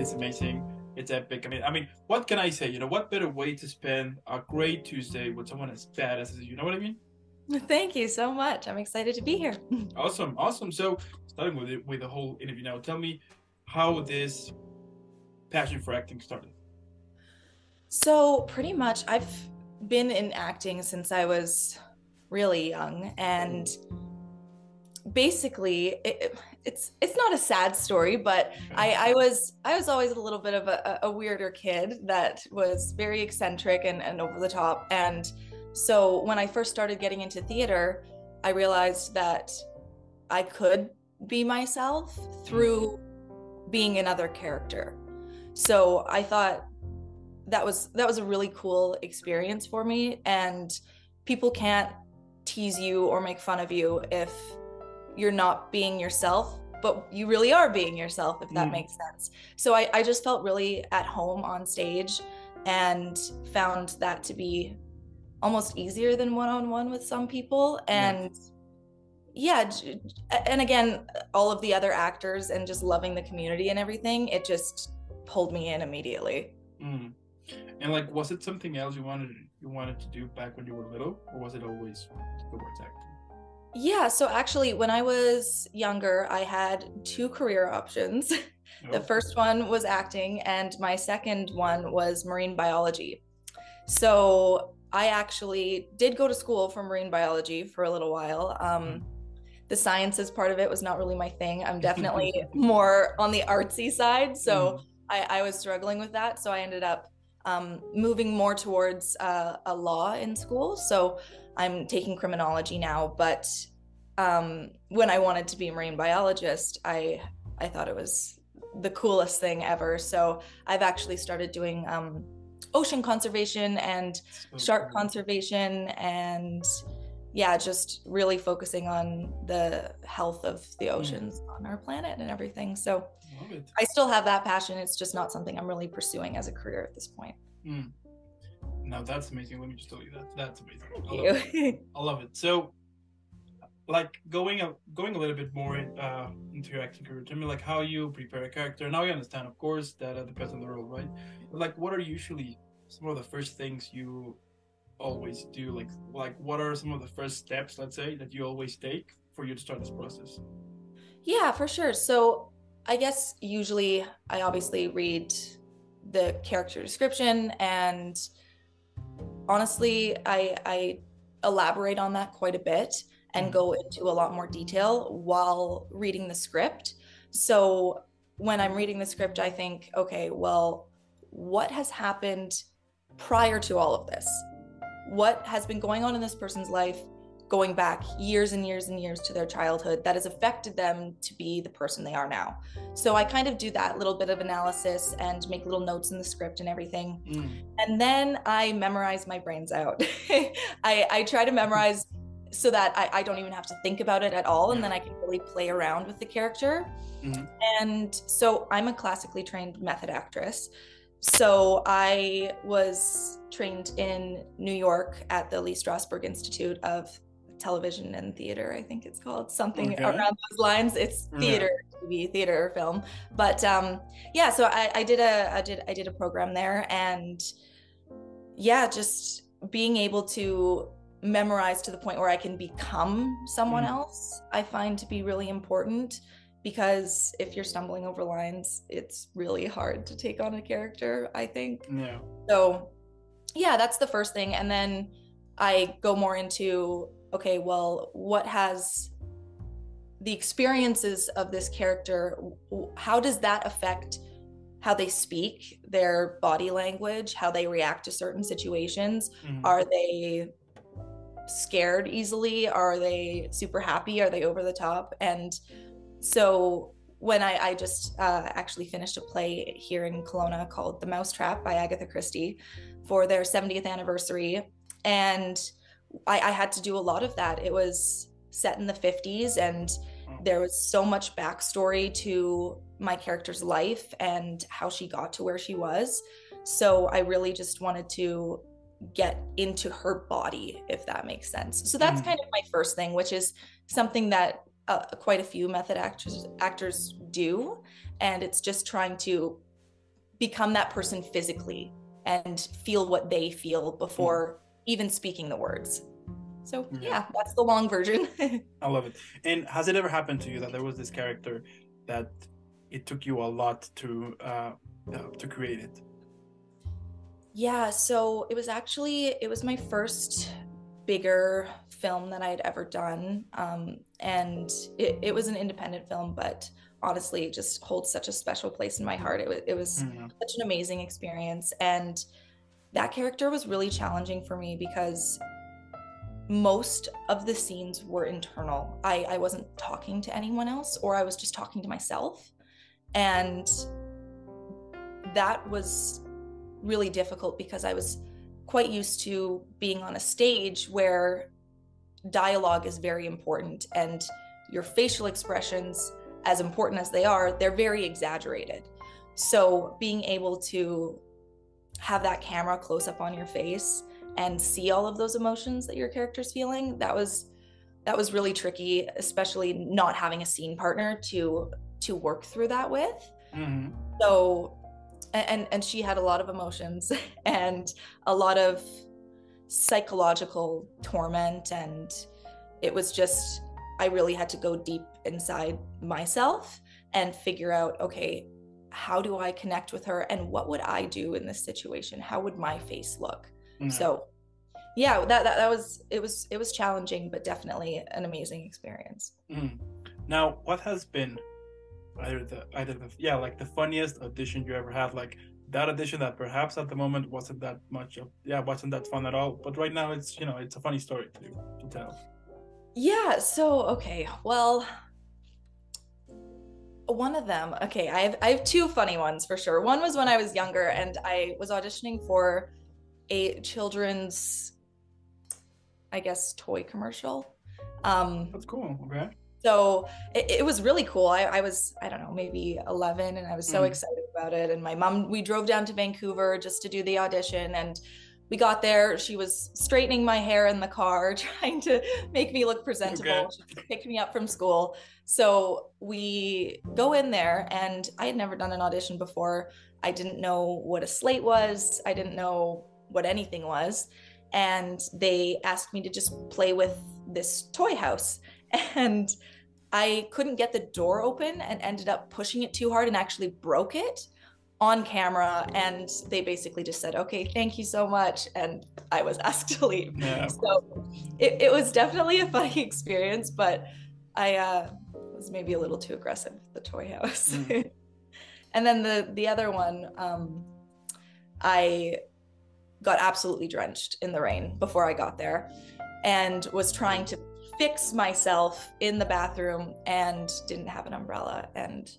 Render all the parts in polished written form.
it's amazing. It's epic. I mean, what can I say? What better way to spend a great Tuesday with someone as badass as you? You know what I mean? Thank you so much. I'm excited to be here. Awesome, awesome. So, starting with the whole interview now, tell me how this passion for acting started. So, pretty much, I've been in acting since I was really young, and basically, it's not a sad story, but Okay. I was always a little bit of a weirder kid that was very eccentric and over the top. And so, when I first started getting into theater, I realized that I could be myself Mm, through being another character. So I thought that was a really cool experience for me. And people can't tease you or make fun of you if you're not being yourself, but you really are being yourself, if that mm, makes sense. So I just felt really at home on stage and found that to be almost easier than one-on-one with some people. yeah. And yeah, and again, all of the other actors and just loving the community and everything, it just pulled me in immediately. Mm. And like, was it something else you wanted to do back when you were little, or was it always towards acting? Yeah, so actually, when I was younger, I had two career options. The No. first one was acting, and my second one was marine biology. So I actually did go to school for marine biology for a little while. Mm. The sciences part of it was not really my thing. I'm definitely more on the artsy side. So Mm. I was struggling with that. So I ended up moving more towards a law in school. So I'm taking criminology now. But when I wanted to be a marine biologist, I thought it was the coolest thing ever. So I've actually started doing ocean conservation and So shark cool. conservation, and yeah, just really focusing on the health of the Mm. oceans on our planet and everything. So Love it. I still have that passion. It's just not something I'm really pursuing as a career at this point. Mm. Now that's amazing. Let me just tell you that. That's amazing. Thank I love it. you. I love it. So, like going a little bit more into your acting career. Tell me like how you prepare a character. Now I understand, of course, that depends on the role, right? But like, what are usually some of the first things you always do? Like what are some of the first steps, let's say, that you always take for you to start this process? Yeah, for sure. So I guess usually I obviously read the character description, and honestly, I elaborate on that quite a bit and Mm. go into a lot more detail while reading the script. So when I'm reading the script, I think, okay, well, what has happened prior to all of this? What has been going on in this person's life going back years and years and years to their childhood that has affected them to be the person they are now? So I kind of do that little bit of analysis and make little notes in the script and everything. Mm. And then I memorize my brains out. I try to memorize so that I don't even have to think about it at all. And Yeah. then I can really play around with the character. Mm. And so I'm a classically trained method actress. So I was trained in New York at the Lee Strasberg Institute of Television and Theater, I think it's called, something around Okay. those lines. It's Yeah. theater, TV, theater, film. But yeah, so I did a program there, and yeah, just being able to memorize to the point where I can become someone Mm. else, I find to be really important, because if you're stumbling over lines, it's really hard to take on a character, I think. Yeah. So, yeah, that's the first thing. And then I go more into, okay, well, what has the experiences of this character, how does that affect how they speak, their body language, how they react to certain situations? Mm. Are they scared easily? Are they super happy? Are they over the top? And so when I just actually finished a play here in Kelowna called The Mousetrap by Agatha Christie for their 70th anniversary. And I had to do a lot of that. It was set in the 50s, and Oh. there was so much backstory to my character's life and how she got to where she was. So I really just wanted to get into her body, if that makes sense. So that's Mm. kind of my first thing, which is something that quite a few method actors do, and it's just trying to become that person physically and feel what they feel before even speaking the words. So Yeah, yeah, that's the long version. I love it. And has it ever happened to you that there was this character that it took you a lot to create it? Yeah, so it was my first bigger film that I had ever done. And it was an independent film, but honestly, it just holds such a special place in my heart. It was Mm, such an amazing experience. And that character was really challenging for me because most of the scenes were internal. I wasn't talking to anyone else, or I was just talking to myself. And that was really difficult because I was quite used to being on a stage where dialogue is very important and your facial expressions, as important as they are, they're very exaggerated. So being able to have that camera close up on your face and see all of those emotions that your character's feeling, that was really tricky, especially not having a scene partner to work through that with. mm-hmm. So and she had a lot of emotions and a lot of psychological torment, and it was just, I really had to go deep inside myself and figure out, okay, how do I connect with her and what would I do in this situation? How would my face look? Yeah. So yeah, that was, it was challenging, but definitely an amazing experience. Mm. Now, what has been either the yeah, like the funniest audition you ever had, like that audition that perhaps at the moment wasn't that much of, yeah, wasn't that fun at all, but right now it's, it's a funny story to tell. Yeah, so okay, well, one of them, okay, I have two funny ones for sure. One was when I was younger and I was auditioning for a children's, I guess, toy commercial. That's cool. Okay. So it was really cool. I was, I don't know, maybe 11, and I was so Mm. excited about it. And my mom, we drove down to Vancouver just to do the audition. And we got there. She was straightening my hair in the car, trying to make me look Okay. presentable. She just picked me up from school. So we go in there, and I had never done an audition before. I didn't know what a slate was, I didn't know what anything was. And they asked me to just play with this toy house. And I couldn't get the door open and ended up pushing it too hard and actually broke it on camera. And they basically just said, okay, thank you so much. And I was asked to leave. Yeah, of course. So it was definitely a funny experience, but I was maybe a little too aggressive with the toy house. Mm. And then the other one, I got absolutely drenched in the rain before I got there and was trying to fix myself in the bathroom and didn't have an umbrella, and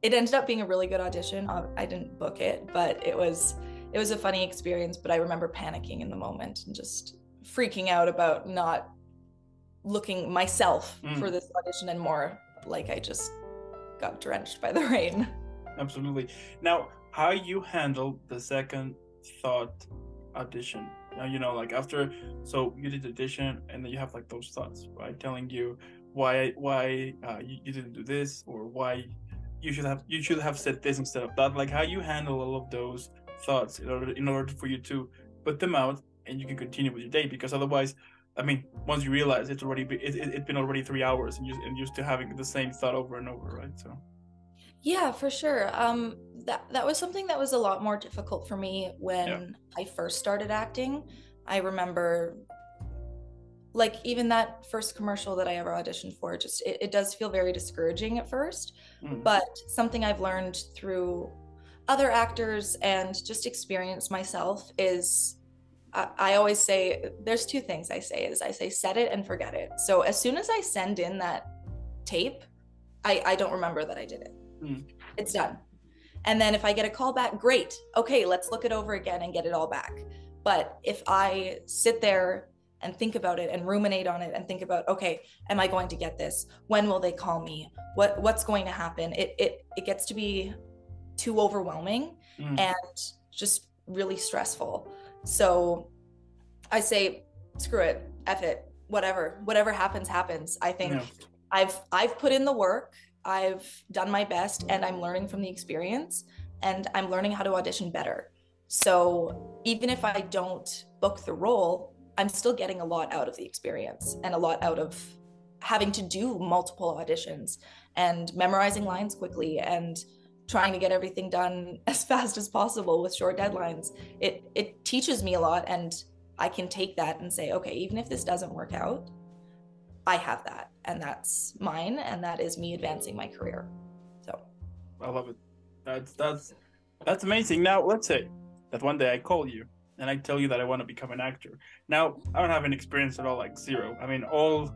it ended up being a really good audition. I didn't book it, but it was a funny experience. But I remember panicking in the moment and just freaking out about not looking myself for this audition, and more like I just got drenched by the rain. Absolutely. Now, how you handle the second thought audition? Now, like after, so you did the audition, and then you have like those thoughts, right? Telling you why you didn't do this, or why you should have said this instead of that. Like how you handle all of those thoughts in order for you to put them out, and you can continue with your day. Because otherwise, I mean, once you realize it's been already 3 hours, and you're still having the same thought over and over, right? So Yeah, for sure. That was something that was a lot more difficult for me yeah. when I first started acting. I remember, like, even that first commercial that I ever auditioned for, just it does feel very discouraging at first. Mm. But something I've learned through other actors and just experience myself is I always say there's two things I say is I say set it and forget it. So as soon as I send in that tape, I don't remember that I did it. Mm. It's done. And then if I get a call back, great. Okay, let's look it over again and get it all back. But if I sit there and think about it and ruminate on it and think about, okay, am I going to get this? When will they call me? What's going to happen? It gets to be too overwhelming and just really stressful. So I say, screw it, F it, whatever happens, happens. I think I've put in the work, I've done my best, and I'm learning from the experience. and I'm learning how to audition better. So even if I don't book the role, I'm still getting a lot out of the experience and a lot out of having to do multiple auditions and memorizing lines quickly and trying to get everything done as fast as possible with short deadlines. It teaches me a lot, and I can take that and say, okay, even if this doesn't work out, I have that, and that's mine, and that is me advancing my career. So I love it. That's amazing. Now let's say that one day I call you and I tell you that I want to become an actor. Now I don't have any experience at all, like zero. I mean, all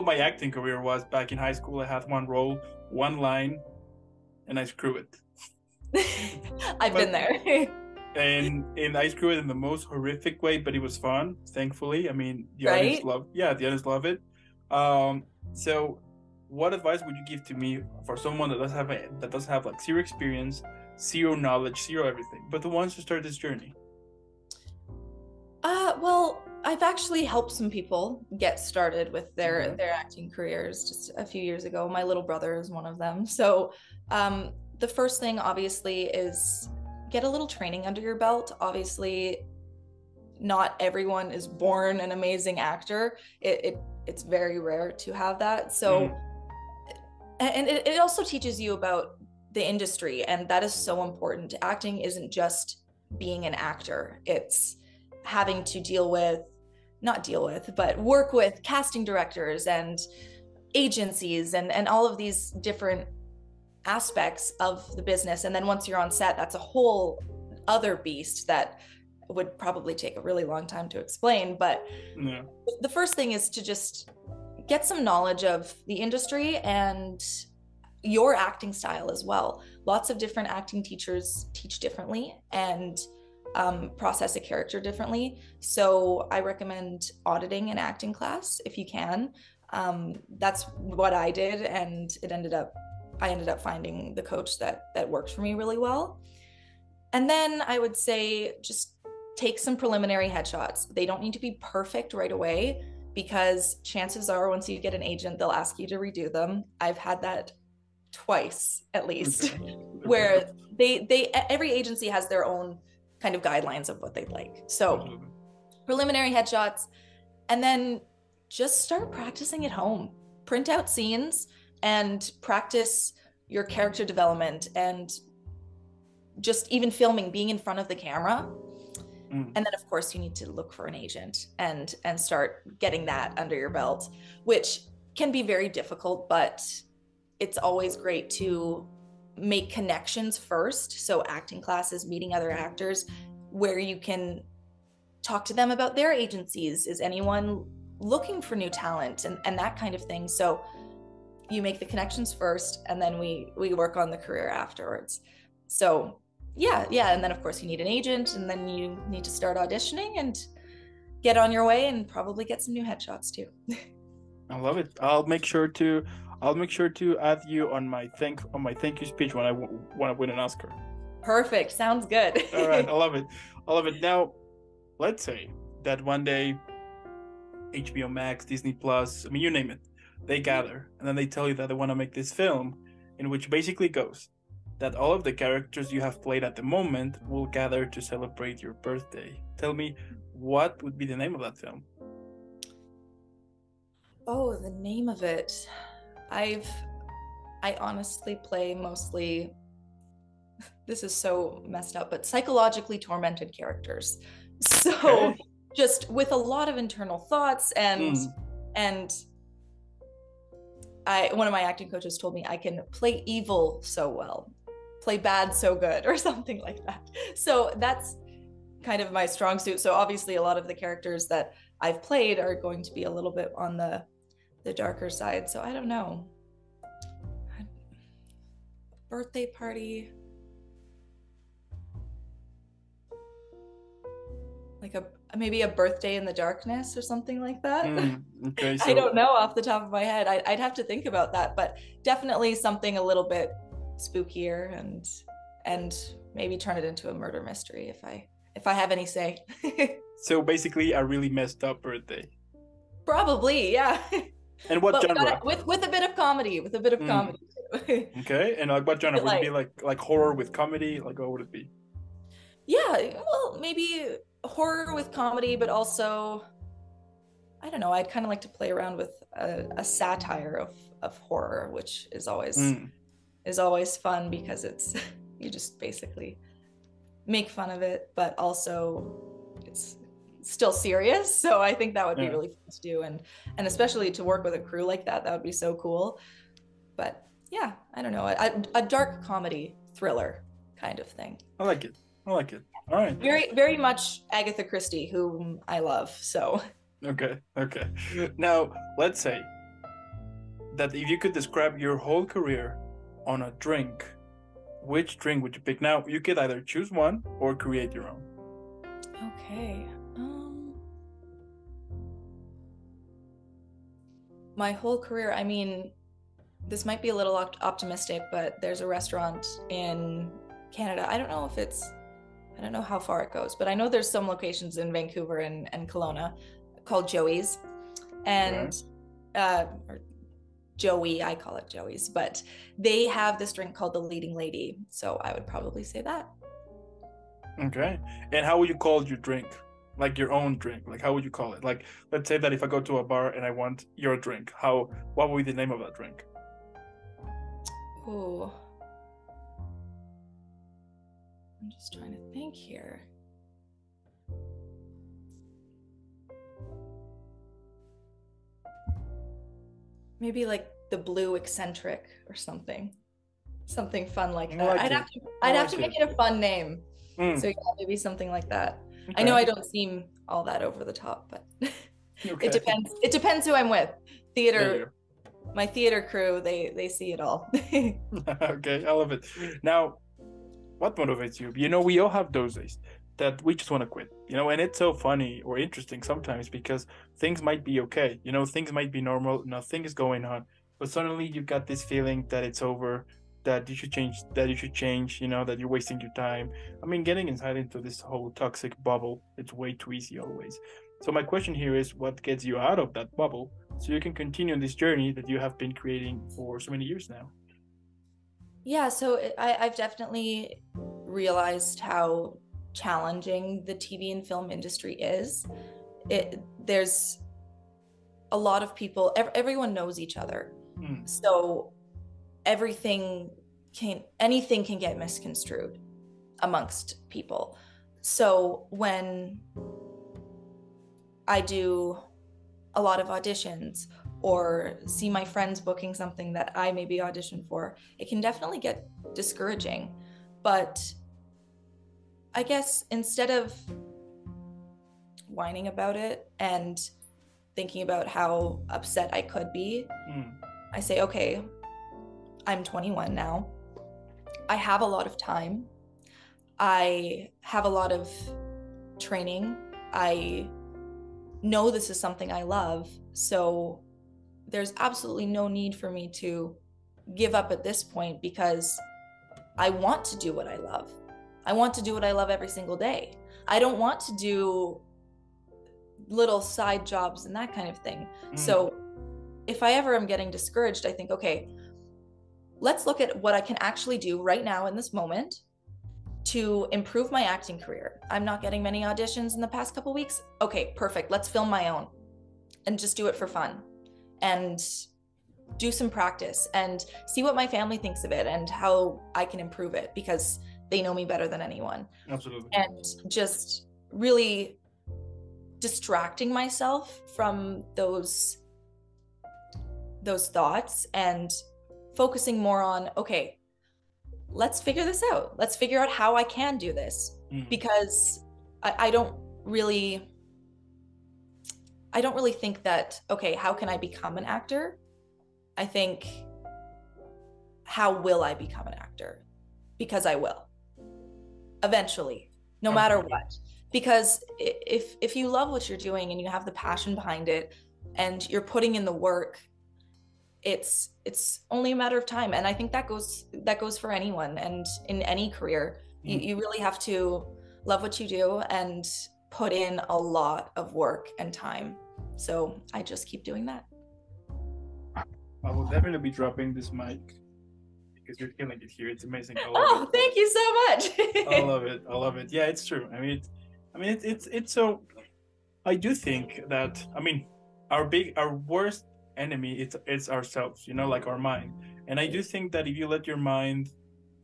my acting career was back in high school. I had one role, one line, and I screw it. I've been there. and I screw it in the most horrific way, but it was fun, thankfully. I mean, the Right? audience love it. So what advice would you give to me for someone that does have like zero experience, zero knowledge, zero everything, but who wants to start this journey? Well, I've actually helped some people get started with their acting careers just a few years ago. My little brother is one of them. So the first thing, obviously, is get a little training under your belt. Obviously, not everyone is born an amazing actor. It's very rare to have that. So, and it also teaches you about the industry, and that is so important. Acting isn't just being an actor. It's having to work with casting directors and agencies and all of these different aspects of the business. And then once you're on set, that's a whole other beast that would probably take a really long time to explain. But the first thing is to just get some knowledge of the industry and your acting style as well. Lots of different acting teachers teach differently and process a character differently. So I recommend auditing an acting class if you can. That's what I did, and I ended up finding the coach that worked for me really well. And then I would say just take some preliminary headshots. They don't need to be perfect right away, because chances are once you get an agent, they'll ask you to redo them. I've had that twice at least, where every agency has their own kind of guidelines of what they'd like. So preliminary headshots, and then just start practicing at home. Print out scenes and practice your character development, and just even filming, being in front of the camera. And then of course you need to look for an agent and start getting that under your belt, which can be very difficult, but it's always great to make connections first. So acting classes, meeting other actors, where you can talk to them about their agencies. Is anyone looking for new talent and that kind of thing? So you make the connections first, and then we work on the career afterwards. So yeah. And then of course you need an agent, and then you need to start auditioning and get on your way, and probably get some new headshots too. I love it. I'll make sure to add you on my thank you speech when I win an Oscar. Perfect. Sounds good. All right. I love it. Now, let's say that one day HBO Max, Disney Plus, I mean, you name it, they gather, and then they tell you that they want to make this film, in which basically goes that all of the characters you have played at the moment will gather to celebrate your birthday. Tell me, what would be the name of that film? Oh, the name of it. I honestly play mostly, this is so messed up, but psychologically tormented characters. So just with a lot of internal thoughts, and one of my acting coaches told me I can play evil so well, play bad so good, or something like that. So that's kind of my strong suit. So obviously a lot of the characters that I've played are going to be a little bit on the darker side. So I don't know. Birthday party. Like maybe a birthday in the darkness or something like that. Okay, so I don't know off the top of my head. I'd have to think about that, but definitely something a little bit spookier, and maybe turn it into a murder mystery if I have any say. So basically a really messed up birthday. Probably, yeah. And what genre? With a bit of comedy, Okay, and like what genre But would it like, be? Like horror with comedy? Like what would it be? yeah, well, maybe horror with comedy, but also, I don't know, I'd kind of like to play around with a satire of horror, which Mm, is always fun because it's you just basically make fun of it, but also it's still serious. So I think that would be yeah, really fun to do, and especially to work with a crew like that, that would be so cool. But yeah, I don't know, a dark comedy thriller kind of thing. I like it. I like it. All right. Very much Agatha Christie, whom I love. So Okay. Okay. Now let's say that if you could describe your whole career on a drink, which drink would you pick? Now you could either choose one or create your own. okay. My whole career, I mean, this might be a little optimistic, but there's a restaurant in Canada. I don't know how far it goes, but I know there's some locations in Vancouver and Kelowna called Joey's. Okay. And, or Joey, I call it Joey's, but they have this drink called the Leading Lady. So I would probably say that. Okay. And how would you call your drink? Like your own drink? Like how would you call it? Like let's say that if I go to a bar and I want your drink, what would be the name of that drink? Ooh, I'm just trying to think here. Maybe like the Blue Eccentric or something fun like I that. like it. I I'd have like to make it. it a fun name. So Mm, yeah, maybe something like that. I know okay. I don't seem all that over the top, but it Okay. depends. It depends who I'm with. Yeah, Theater, yeah. my theater crew, they see it all. Okay, I love it. Now, what motivates you? You know, we all have those days that we just want to quit, and it's so funny or interesting sometimes because things might be okay, things might be normal, nothing is going on, but suddenly you got this feeling that it's over, that you should change, that you're wasting your time. I mean, getting inside into this whole toxic bubble, it's way too easy always. So my question here is what gets you out of that bubble so you can continue on this journey that you have been creating for so many years now? Yeah, so I've definitely realized how challenging the TV and film industry is. There's a lot of people, everyone knows each other. Mm, So anything can get misconstrued amongst people. So when I do a lot of auditions or see my friends booking something that I maybe auditioned for, it can definitely get discouraging. But I guess instead of whining about it and thinking about how upset I could be, mm, I say, okay, I'm 21 now. I have a lot of time. I have a lot of training. I know this is something I love. So there's absolutely no need for me to give up at this point because I want to do what I love. I want to do what I love every single day. I don't want to do little side jobs and that kind of thing. mm, So if I ever am getting discouraged, I think, okay, let's look at what I can actually do right now in this moment to improve my acting career. I'm not getting many auditions in the past couple weeks. Okay, perfect. Let's film my own and just do it for fun and do some practice and see what my family thinks of it and how I can improve it because they know me better than anyone. absolutely. And just really distracting myself from those thoughts and focusing more on, okay, let's figure this out. Let's figure out how I can do this Mm, because I don't really think that, okay, how can I become an actor? I think, how will I become an actor? Because I will eventually, no matter absolutely. what. Because if you love what you're doing and you have the passion behind it and you're putting in the work, it's only a matter of time. And I think that goes for anyone and in any career. Mm. You really have to love what you do and put in a lot of work and time. So I just keep doing that. I will definitely be dropping this mic because you're killing it here. It's amazing. I love it. Oh, thank you so I much. love it. I love it. Yeah, it's true. It's so. I do think that our worst enemy it's ourselves. You know, like our mind. And I do think that if you let your mind,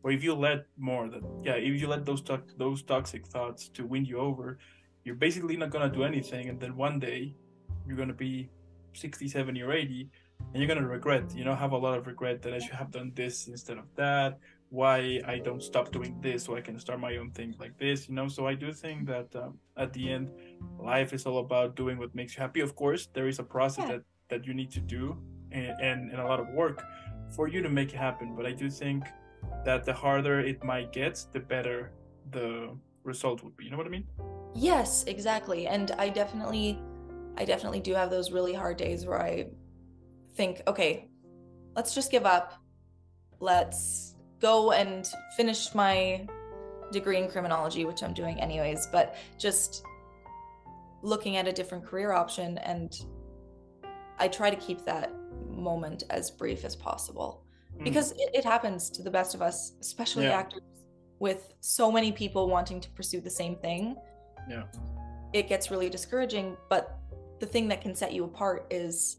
or if you let more that yeah, if you let those toxic thoughts to win you over, you're basically not gonna do anything, and then one day you're gonna be 60, 70, or 80, and you're gonna regret. You know, have a lot of regret that I should have done this instead of that. Why I don't stop doing this so I can start my own thing like this. You know, so I do think that at the end, life is all about doing what makes you happy. Of course, there is a process Yeah. that you need to do, and a lot of work for you to make it happen. But I do think that the harder it might get, the better the result would be. You know what I mean? Yes, exactly. And I definitely do have those really hard days where I think, okay, let's just give up. Let's go and finish my degree in criminology, which I'm doing anyways, but just looking at a different career option. And I try to keep that moment as brief as possible because it happens to the best of us, especially Yeah, actors, with so many people wanting to pursue the same thing. yeah. It gets really discouraging, but the thing that can set you apart is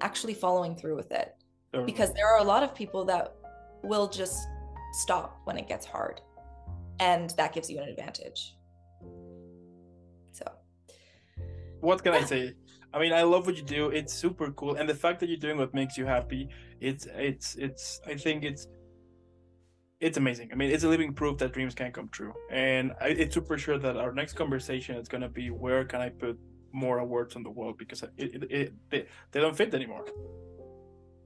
actually following through with it. Totally. Because there are a lot of people that will just stop when it gets hard, and that gives you an advantage. So, What can I yeah. say? I mean, I love what you do. It's super cool, and the fact that you're doing what makes you happy, it's. I think it's amazing. I mean, it's a living proof that dreams can come true, and it's super sure that our next conversation is gonna be where can I put more awards on the wall because they don't fit anymore.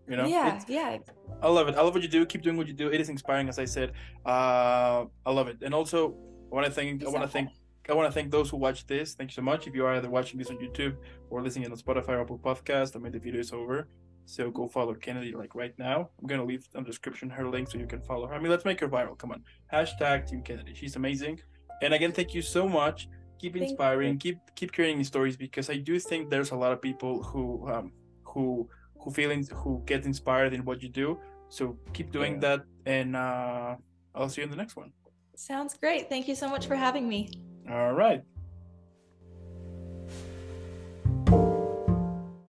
You know, Yeah, it's yeah. I love it. I love what you do. Keep doing what you do. It is inspiring, as I said. I love it. And also, I want to thank. I want to thank. I want to thank those who watch this. Thank you so much. If you are either watching this on YouTube or listening on Spotify or Apple Podcast, I mean the video is over. So go follow Kennedy like right now. I'm gonna leave in the description her link so you can follow her. I mean, let's make her viral. Come on. Hashtag Team Kennedy. She's amazing. And again, thank you so much. Keep Thank inspiring. you. Keep creating stories because I do think there's a lot of people who who get inspired in what you do. So keep doing that, and I'll see you in the next one. Sounds great. Thank you so much for having me. All right.